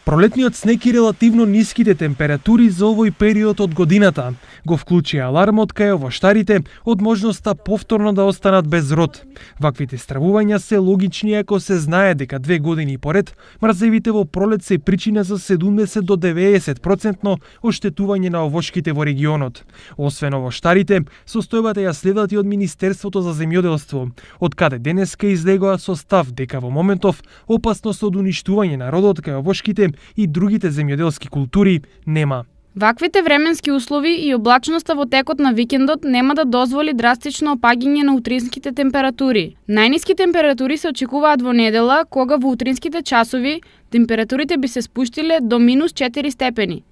Пролетниот снег и релативно ниските температури за овој период од годината го вклучи алармот кај овоштарите од можноста повторно да останат без род. Ваквите стравувања се логични ако се знае дека 2 години поред мразевите во пролет се причина за 70 до 90% оштетување на овошките во регионот. Освен овоштарите, состојбата ја следат и од Министерството за земјоделство, од каде денеска излегоа со став дека во моментов опасност од уништување на родот кај овошките и другите земјоделски култури нема. Ваквите временски услови и облачноста во текот на викендот нема да дозволи драстично опаѓање на утринските температури. Најниски температури се очекуваат во недела, кога во утринските часови температурите би се спуштиле до -4 степени.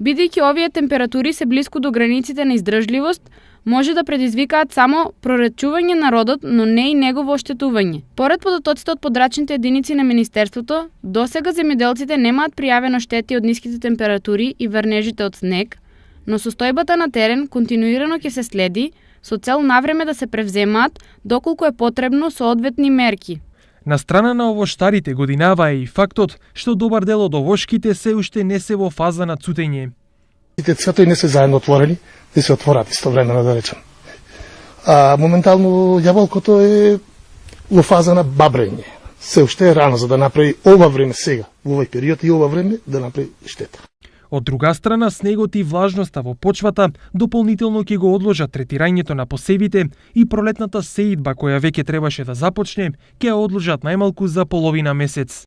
Бидејќи овие температури се блиску до границите на издржливост, може да предизвикаат само проречување на родот, но не и негово оштетување. Поред податоците од подрачните единици на Министерството, досега земјоделците немаат пријавено штети од ниските температури и врнежите од снег, но состојбата на терен континуирано ќе се следи со цел навреме да се превземаат доколку е потребно соодветни мерки. На страна на овоштарите годинава е и фактот што добар дел од овошките се уште не се во фаза на цутење. Сето и не се заедно отворени, не се отворат истовремено, да речем. Моментално јаболкото е во фаза на бабрење. Се уште е рано за да направи ова време сега, во овој период и ова време да направи штета. Од друга страна, снегот и влажноста во почвата дополнително ќе го одложат третирањето на посевите и пролетната сеидба која веќе требаше да започне, ќе ја одложат најмалку за половина месец.